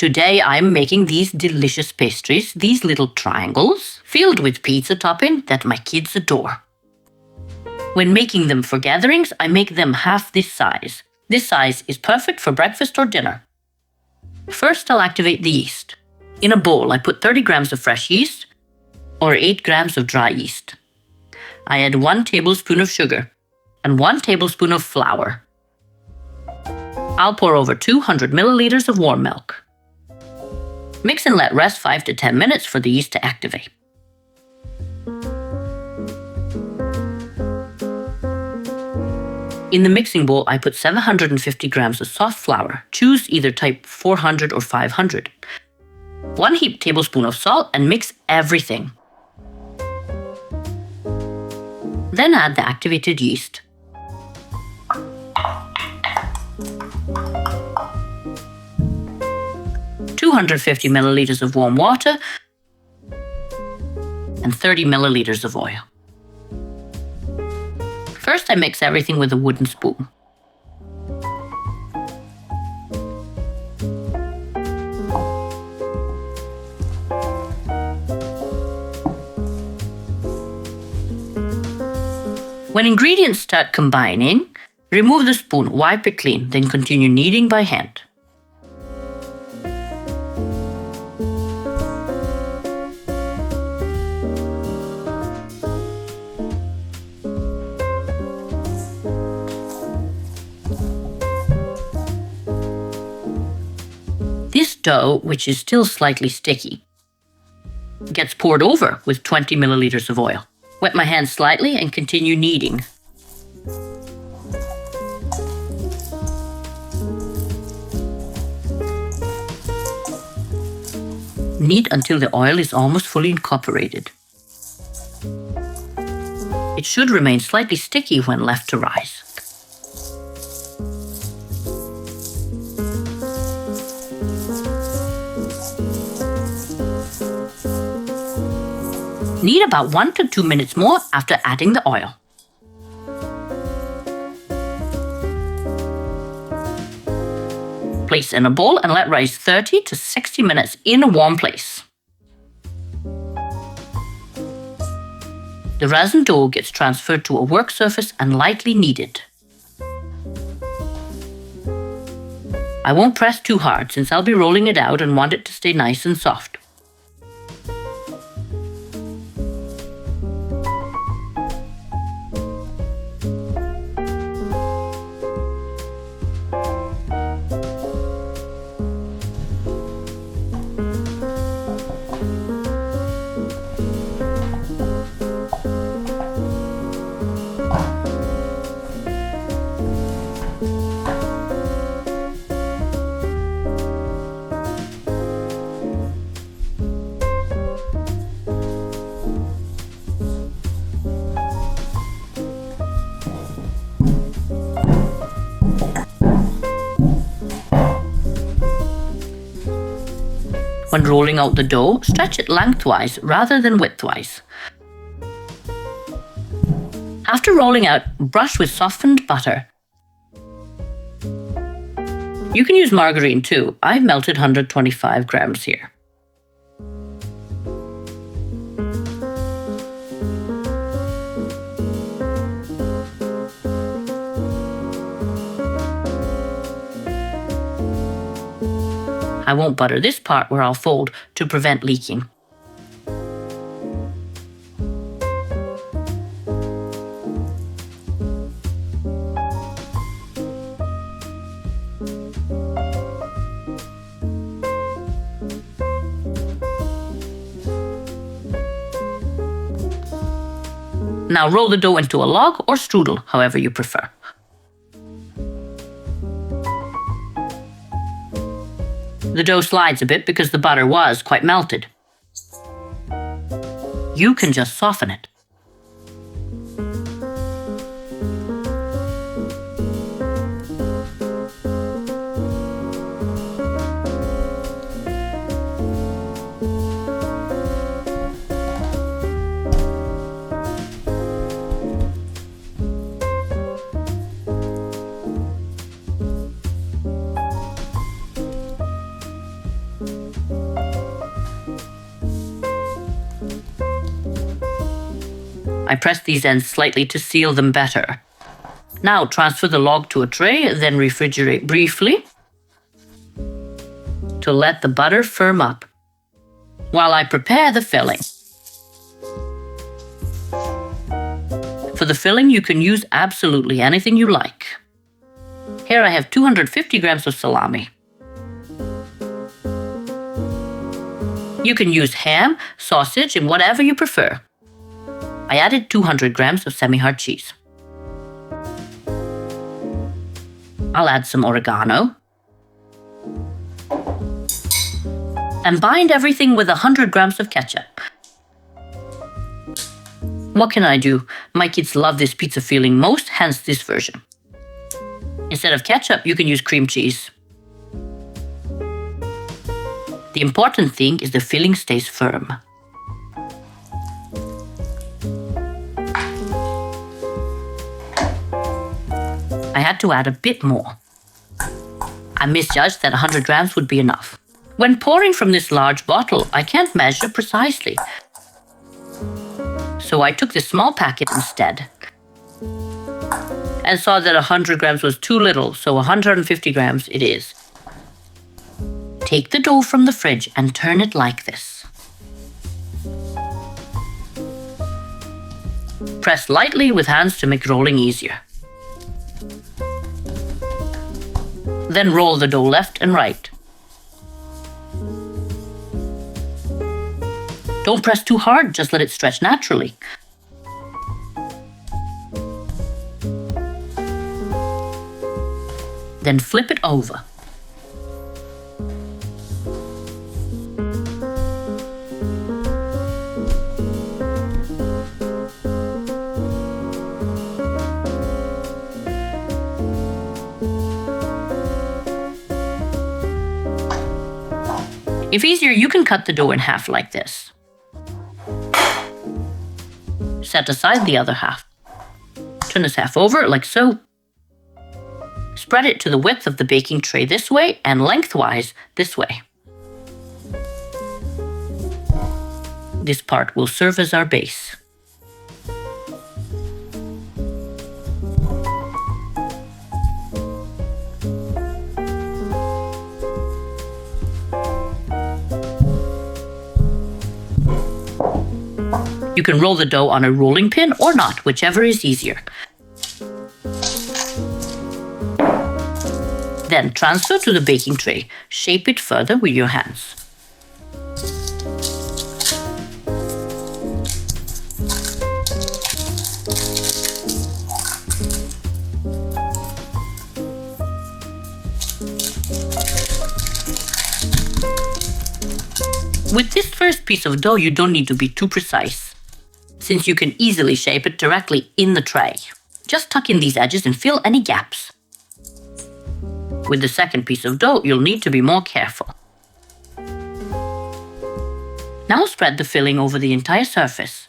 Today I'm making these delicious pastries, these little triangles, filled with pizza topping that my kids adore. When making them for gatherings, I make them half this size. This size is perfect for breakfast or dinner. First, I'll activate the yeast. In a bowl, I put 30 grams of fresh yeast or 8 grams of dry yeast. I add 1 tablespoon of sugar and 1 tablespoon of flour. I'll pour over 200 milliliters of warm milk. Mix and let rest 5 to 10 minutes for the yeast to activate. In the mixing bowl, I put 750 grams of soft flour. Choose either type 400 or 500. 1 heaped tablespoon of salt and mix everything. Then add the activated yeast. $250 milliliters of warm water and 30 milliliters of oil. First, I mix everything with a wooden spoon. When ingredients start combining, remove the spoon, wipe it clean, then continue kneading by hand. This dough, which is still slightly sticky, gets poured over with 20 milliliters of oil. Wet my hands slightly and continue kneading. Knead until the oil is almost fully incorporated. It should remain slightly sticky when left to rise. Knead about 1 to 2 minutes more after adding the oil. Place in a bowl and let rise 30 to 60 minutes in a warm place. The resin dough gets transferred to a work surface and lightly kneaded. I won't press too hard since I'll be rolling it out and want it to stay nice and soft. When rolling out the dough, stretch it lengthwise rather than widthwise. After rolling out, brush with softened butter. You can use margarine too. I've melted 125 grams here. I won't butter this part where I'll fold to prevent leaking. Now roll the dough into a log or strudel, however you prefer. The dough slides a bit because the butter was quite melted. You can just soften it. I press these ends slightly to seal them better. Now transfer the log to a tray, then refrigerate briefly to let the butter firm up while I prepare the filling. For the filling, you can use absolutely anything you like. Here I have 250 grams of salami. You can use ham, sausage, and whatever you prefer. I added 200 grams of semi-hard cheese. I'll add some oregano. And bind everything with 100 grams of ketchup. What can I do? My kids love this pizza filling most, hence this version. Instead of ketchup, you can use cream cheese. The important thing is the filling stays firm. I had to add a bit more. I misjudged that 100 grams would be enough. When pouring from this large bottle, I can't measure precisely. So I took this small packet instead and saw that 100 grams was too little, so 150 grams it is. Take the dough from the fridge and turn it like this. Press lightly with hands to make rolling easier. Then roll the dough left and right. Don't press too hard, just let it stretch naturally. Then flip it over. If easier, you can cut the dough in half like this. Set aside the other half. Turn this half over like so. Spread it to the width of the baking tray this way and lengthwise this way. This part will serve as our base. You can roll the dough on a rolling pin or not, whichever is easier. Then transfer to the baking tray. Shape it further with your hands. With this first piece of dough, you don't need to be too precise, since you can easily shape it directly in the tray. Just tuck in these edges and fill any gaps. With the second piece of dough, you'll need to be more careful. Now spread the filling over the entire surface.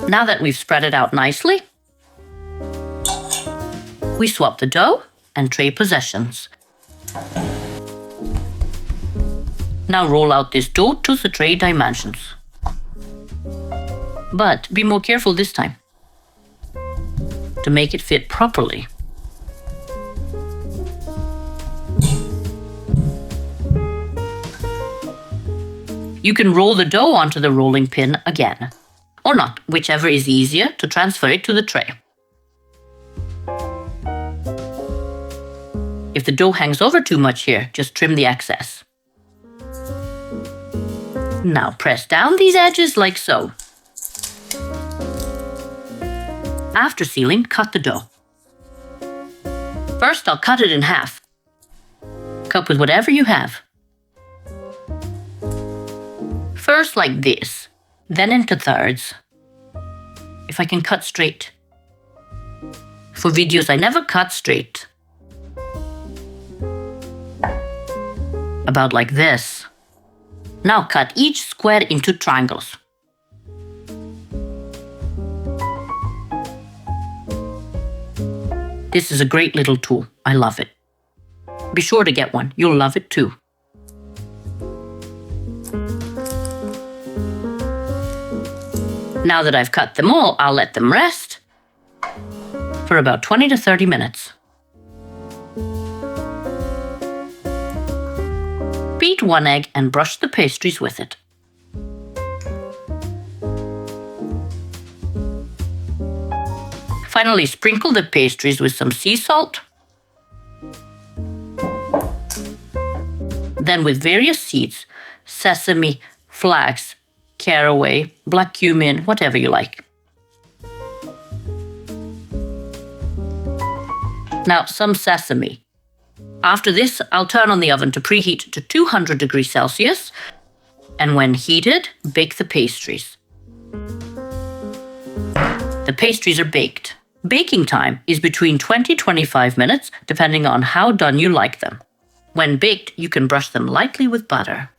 Now that we've spread it out nicely, we swap the dough and tray possessions. Now roll out this dough to the tray dimensions. But be more careful this time to make it fit properly. You can roll the dough onto the rolling pin again, or not, whichever is easier to transfer it to the tray. If the dough hangs over too much here, just trim the excess. Now press down these edges like so. After sealing, cut the dough. First, I'll cut it in half. Cut with whatever you have. First like this, then into thirds. If I can cut straight. For videos, I never cut straight. About like this. Now cut each square into triangles. This is a great little tool. I love it. Be sure to get one. You'll love it too. Now that I've cut them all, I'll let them rest for about 20 to 30 minutes. Beat 1 egg and brush the pastries with it. Finally, sprinkle the pastries with some sea salt. Then with various seeds, sesame, flax, caraway, black cumin, whatever you like. Now, some sesame. After this, I'll turn on the oven to preheat to 200 degrees Celsius, and when heated, bake the pastries. The pastries are baked. Baking time is between 20-25 minutes, depending on how done you like them. When baked, you can brush them lightly with butter.